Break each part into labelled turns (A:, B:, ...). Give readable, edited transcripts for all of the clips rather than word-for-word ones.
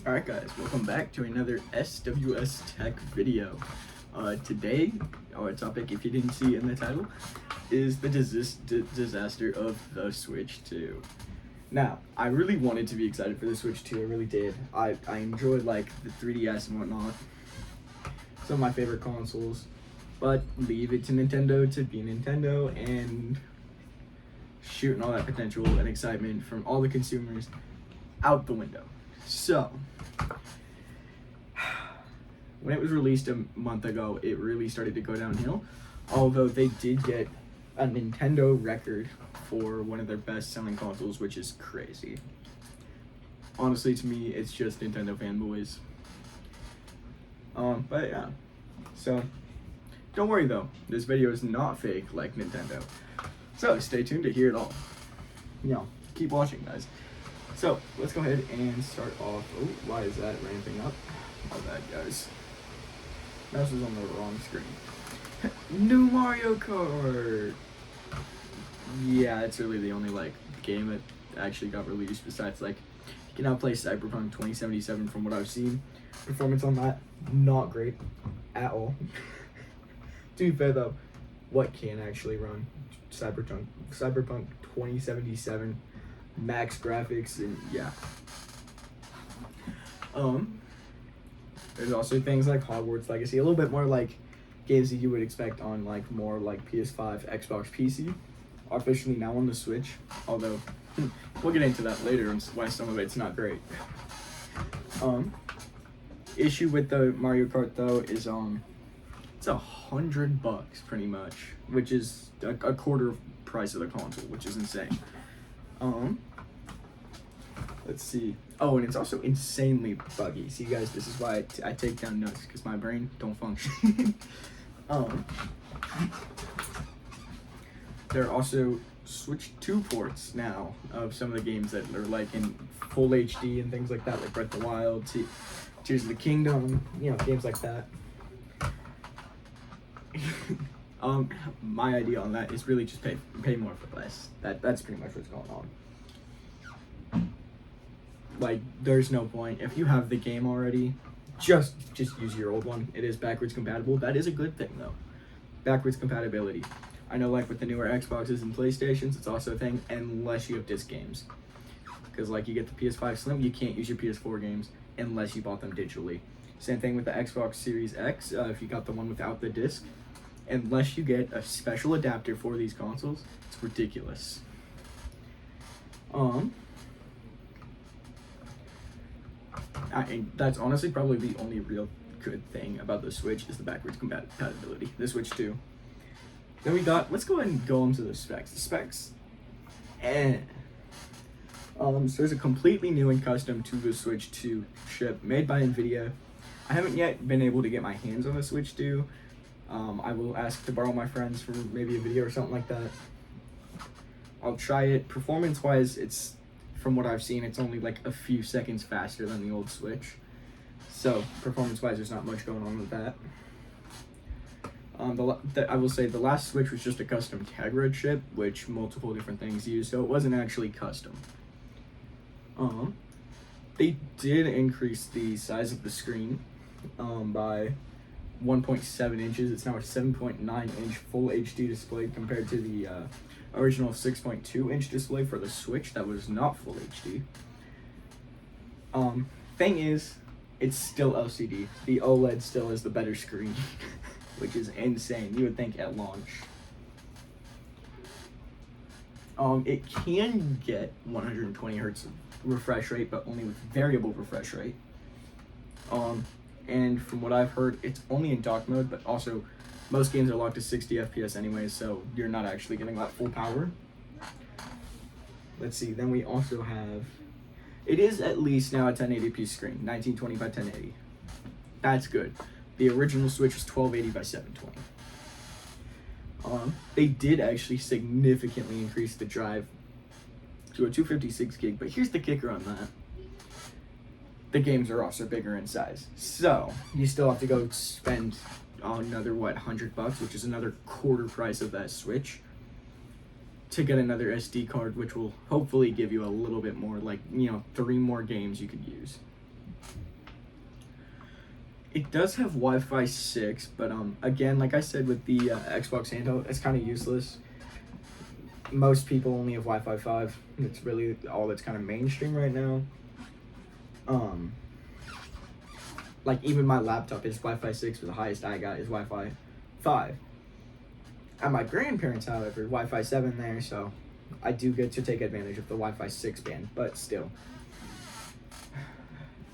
A: Alright guys, welcome back to another SWS Tech video. Today, our topic, if you didn't see in the title, is the disaster of the Switch 2. Now, I really wanted to be excited for the Switch 2, I really did. I enjoyed like the 3DS and whatnot, some of my favorite consoles, but leave it to Nintendo to be Nintendo and shooting all that potential and excitement from all the consumers out the window. So, when it was released a month ago, it really started to go downhill, although they did get a Nintendo record for one of their best-selling consoles, which is crazy. Honestly, to me, it's just Nintendo fanboys. But yeah, so, don't worry though, this video is not fake like Nintendo. So, stay tuned to hear it all. Keep watching, guys. So, let's go ahead and start off. Oh, why is that ramping up? All that, guys. Mouse is on the wrong screen. New Mario Kart! Yeah, it's really the only, game that actually got released besides, you can now play Cyberpunk 2077 from what I've seen. Performance on that, not great at all. To be fair, though, what can actually run Cyberpunk 2077? Max graphics, and yeah. There's also things like Hogwarts Legacy, a little bit more like games that you would expect on more like PS5, Xbox, PC, are officially now on the Switch, although we'll get into that later and why some of it's not great. Issue with the Mario Kart though is it's $100 pretty much, which is a quarter of price of the console, which is insane. Let's see. Oh, and it's also insanely buggy. See, guys, this is why I take down notes, because my brain don't function. There are also Switch 2 ports now of some of the games that are in full HD and things like that, like Breath of the Wild, Tears of the Kingdom, games like that. My idea on that is really just pay more for less. That's pretty much what's going on. There's no point. If you have the game already, just use your old one. It is backwards compatible. That is a good thing, though. Backwards compatibility. I know, with the newer Xboxes and PlayStations, it's also a thing, unless you have disc games. Because, you get the PS5 Slim, you can't use your PS4 games unless you bought them digitally. Same thing with the Xbox Series X, if you got the one without the disc. Unless you get a special adapter for these consoles, it's ridiculous. And that's honestly probably the only real good thing about the Switch is the backwards compatibility. The Switch 2. Then we got, let's go ahead and go into the specs. The specs, so there's a completely new and custom to the Switch 2 chip made by NVIDIA. I haven't yet been able to get my hands on the Switch 2. I will ask to borrow my friends for maybe a video or something like that. I'll try it. Performance-wise, it's, from what I've seen, it's only a few seconds faster than the old Switch. So, performance-wise, there's not much going on with that. I will say the last Switch was just a custom Tegra chip, which multiple different things used, so it wasn't actually custom. They did increase the size of the screen by 1.7 inches. It's now a 7.9 inch full HD display compared to the original 6.2 inch display for the Switch that was not full HD. Thing is, it's still LCD. The OLED still is the better screen, which is insane. You would think at launch. It can get 120 hertz refresh rate, but only with variable refresh rate. And from what I've heard, it's only in dock mode, but also most games are locked to 60 FPS anyways, so you're not actually getting that full power. Let's see, then we also have, it is at least now a 1080p screen, 1920 by 1080. That's good. The original Switch was 1280 by 720. They did actually significantly increase the drive to a 256 gig, but here's the kicker on that. The games are also bigger in size, so you still have to go spend another $100, which is another quarter price of that Switch, to get another SD card, which will hopefully give you a little bit more, 3 more games you could use. It does have Wi-Fi 6, but again, like I said with the Xbox handheld, it's kind of useless. Most people only have Wi-Fi 5. It's really all that's kind of mainstream right now. Like even my laptop is Wi-Fi 6, but the highest I got is Wi-Fi 5. At my grandparents', however, Wi-Fi 7 there, so I do get to take advantage of the Wi-Fi 6 band, but still.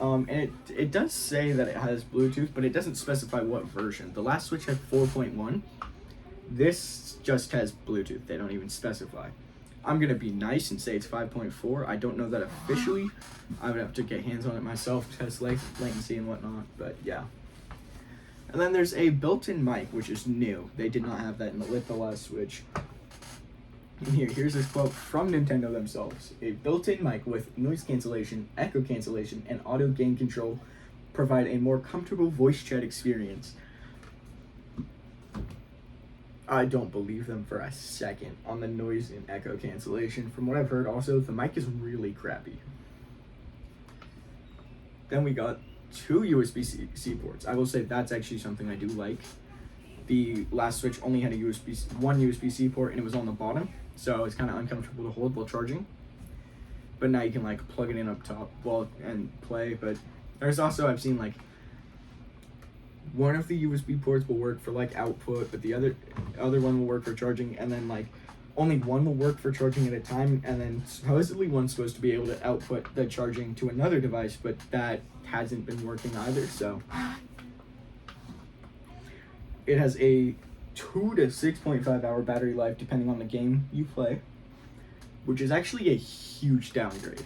A: And it does say that it has Bluetooth, but it doesn't specify what version. The last Switch had 4.1. This just has Bluetooth. They don't even specify. I'm going to be nice and say it's 5.4. I don't know that officially. I would have to get hands on it myself, test latency and whatnot, but yeah. And then there's a built-in mic, which is new. They did not have that with the last Switch. And here's this quote from Nintendo themselves. A built-in mic with noise cancellation, echo cancellation, and audio gain control provide a more comfortable voice chat experience. I don't believe them for a second on the noise and echo cancellation. From what I've heard, also, the mic is really crappy. Then we got 2 USB-C ports. I will say that's actually something I do like. The last Switch only had one USB-C port, and it was on the bottom, so it's kind of uncomfortable to hold while charging. But now you can like plug it in up top and play. But there's also, I've seen like one of the USB ports will work for like output, but the other one will work for charging, and then like only one will work for charging at a time, and then supposedly one's supposed to be able to output the charging to another device, but that hasn't been working either. So it has a 2 to 6.5 hour battery life depending on the game you play, which is actually a huge downgrade.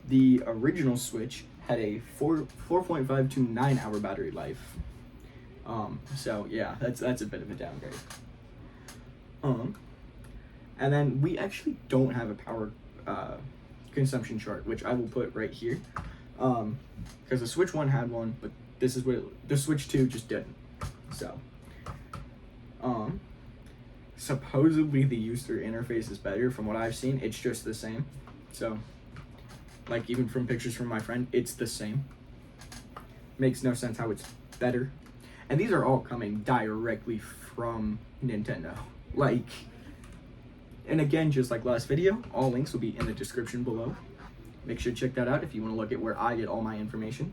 A: The original Switch had a 4.5 to 9 hour battery life. So yeah, that's a bit of a downgrade. And then we actually don't have a power consumption chart, which I will put right here. Because the Switch 1 had one, but this is what the Switch 2 just didn't. So, supposedly the user interface is better. From what I've seen, it's just the same. So, like even from pictures from my friend, it's the same. Makes no sense how it's better. And these are all coming directly from Nintendo. Like, and again, just like last video, all links will be in the description below. Make sure to check that out if you want to look at where I get all my information.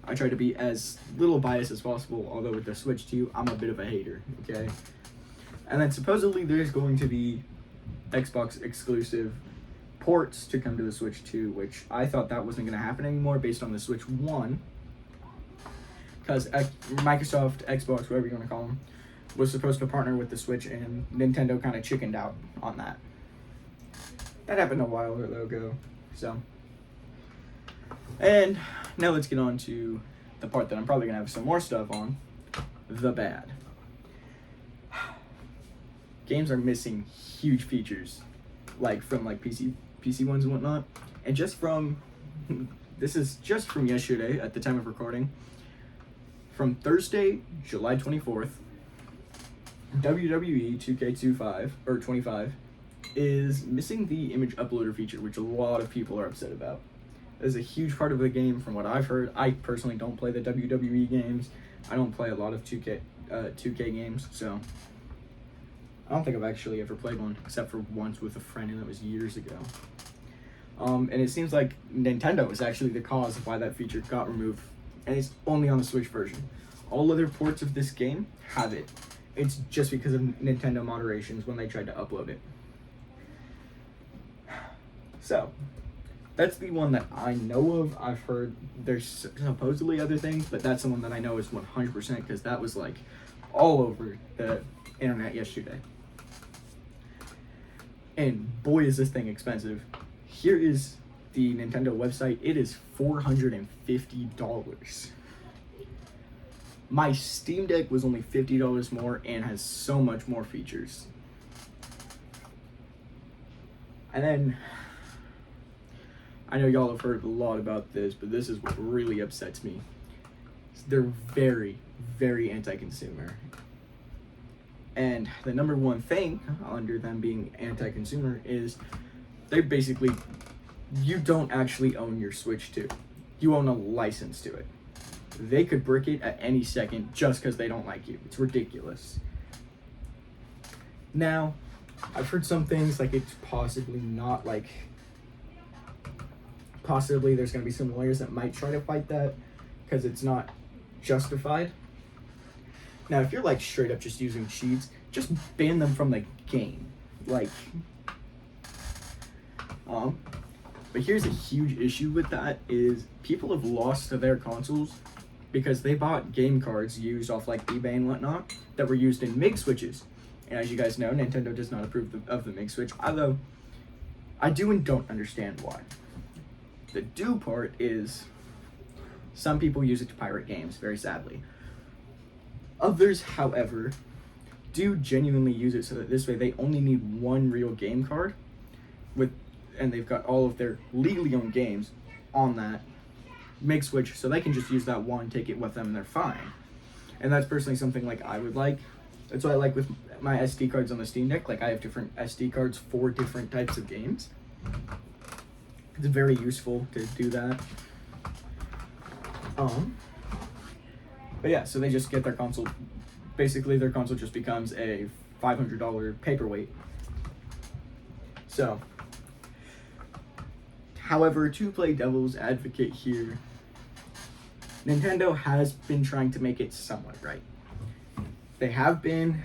A: I try to be as little biased as possible, although with the Switch 2, I'm a bit of a hater, okay? And then supposedly there's going to be Xbox exclusive ports to come to the Switch 2, which I thought that wasn't going to happen anymore based on the Switch 1. Because Microsoft, Xbox, whatever you want to call them, was supposed to partner with the Switch, and Nintendo kind of chickened out on that. That happened a while ago, so. And now let's get on to the part that I'm probably going to have some more stuff on, the bad. Games are missing huge features, like from like PC ones and whatnot. And just from, this is just from yesterday at the time of recording, from Thursday, July 24th, WWE 2K25 is missing the image uploader feature, which a lot of people are upset about. Is a huge part of the game from what I've heard. I personally don't play the WWE games. I don't play a lot of 2K games, so I don't think I've actually ever played one, except for once with a friend, and that was years ago. And it seems like Nintendo is actually the cause of why that feature got removed, and it's only on the Switch version. All other ports of this game have it. It's just because of Nintendo moderations when they tried to upload it. So, that's the one that I know of. I've heard there's supposedly other things, but that's the one that I know is 100% because that was like all over the internet yesterday. And boy, is this thing expensive. Here is the Nintendo website. It is $450. My Steam Deck was only $50 more and has so much more features. And then, I know y'all have heard a lot about this, but this is what really upsets me. They're very, very anti-consumer. And the number one thing under them being anti-consumer is they basically, you don't actually own your Switch 2. you own a license to it. They could brick it at any second just because they don't like you. It's ridiculous. Now, I've heard some things like it's possibly not like, possibly there's going to be some lawyers that might try to fight that because it's not justified. Now, if you're like straight up just using cheats, just ban them from the game. Like, but here's a huge issue with that is people have lost their consoles because they bought game cards used off like eBay and whatnot that were used in MIG switches. And as you guys know, Nintendo does not approve of the MIG switch, although I do and don't understand why. The do part is some people use it to pirate games, very sadly. Others, however, do genuinely use it so that this way they only need one real game card and they've got all of their legally owned games on that MIG switch, so they can just use that one, take it with them, and they're fine. And that's personally something like I would like. That's what I like with my SD cards on the Steam Deck. Like I have different SD cards for different types of games. It's very useful to do that. But yeah, so they just get their console. Basically, their console just becomes a $500 paperweight. So, however, to play devil's advocate here, Nintendo has been trying to make it somewhat right. There have been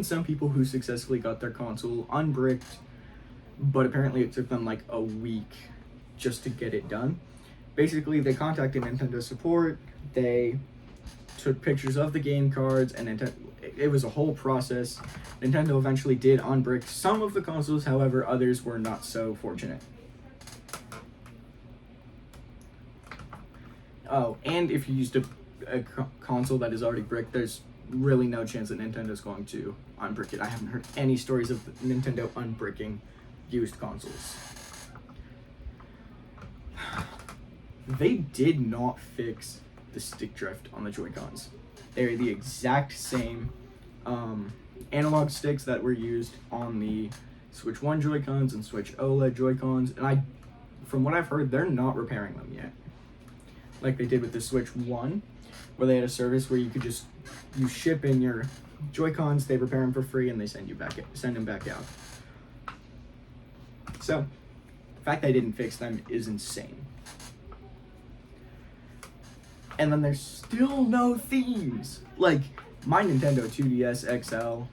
A: some people who successfully got their console unbricked, but apparently it took them like a week just to get it done. Basically, they contacted Nintendo support, they took pictures of the game cards, and it was a whole process. Nintendo eventually did unbrick some of the consoles, however, others were not so fortunate. Oh, and if you used a console that is already bricked, there's really no chance that Nintendo's going to unbrick it. I haven't heard any stories of Nintendo unbricking used consoles. They did not fix the stick drift on the Joy-Cons. They're the exact same analog sticks that were used on the Switch 1 Joy-Cons and Switch OLED Joy-Cons, and from what I've heard, they're not repairing them yet. Like they did with the Switch 1, where they had a service where you ship in your Joy-Cons, they repair them for free, and they send them back out. So, the fact they didn't fix them is insane. And then there's still no themes. Like, my Nintendo 2DS XL,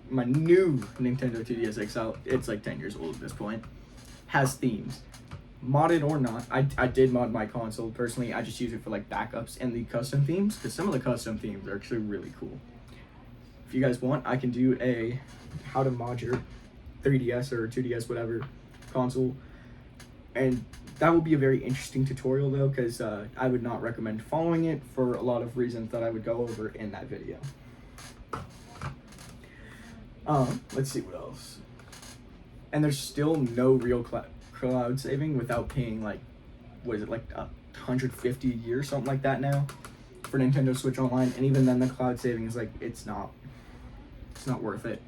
A: my new Nintendo 2DS XL, it's like 10 years old at this point, has themes. Modded or not, I did mod my console. Personally, I just use it for like backups and the custom themes, because some of the custom themes are actually really cool. If you guys want, I can do a how to mod your 3DS or 2DS, whatever, console. And that will be a very interesting tutorial though, because I would not recommend following it for a lot of reasons that I would go over in that video. Let's see what else. And there's still no real cloud saving without paying like, what is it, like $150 a year, something like that now, for Nintendo Switch Online. And even then, the cloud saving is like, it's not worth it.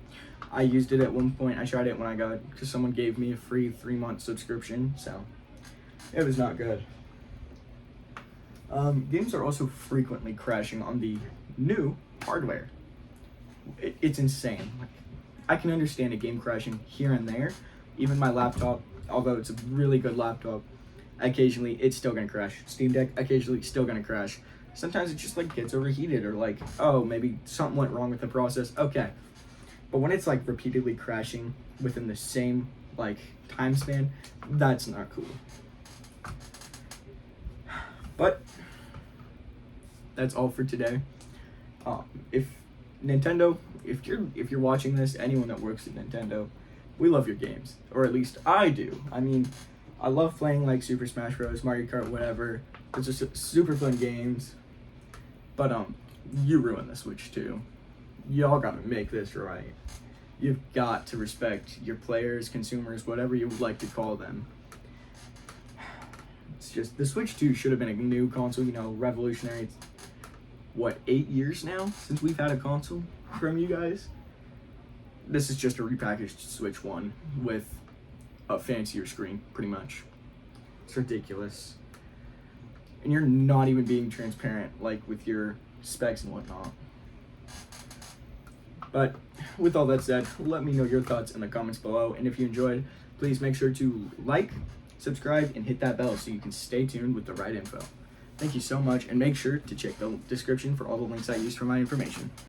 A: I used it at one point. I tried it when because someone gave me a free 3-month subscription, so it was not good. Games are also frequently crashing on the new hardware. It's insane. I can understand a game crashing here and there. Even my laptop, although it's a really good laptop, occasionally it's still gonna crash. Steam Deck, occasionally still gonna crash. Sometimes it just like gets overheated, or like, oh, maybe something went wrong with the process. Okay. But when it's like repeatedly crashing within the same like time span, that's not cool. But that's all for today. If you're watching this, anyone that works at Nintendo, we love your games, or at least I do. I mean, I love playing like Super Smash Bros, Mario Kart, whatever. It's just super fun games. But you ruin the Switch too. Y'all gotta make this right. You've got to respect your players, consumers, whatever you would like to call them. It's just, the Switch 2 should have been a new console, revolutionary. It's, 8 years now since we've had a console from you guys? This is just a repackaged Switch 1 with a fancier screen, pretty much. It's ridiculous. and you're not even being transparent, like with your specs and whatnot. But with all that said, let me know your thoughts in the comments below, and if you enjoyed, please make sure to like, subscribe, and hit that bell so you can stay tuned with the right info. Thank you so much, and make sure to check the description for all the links I used for my information.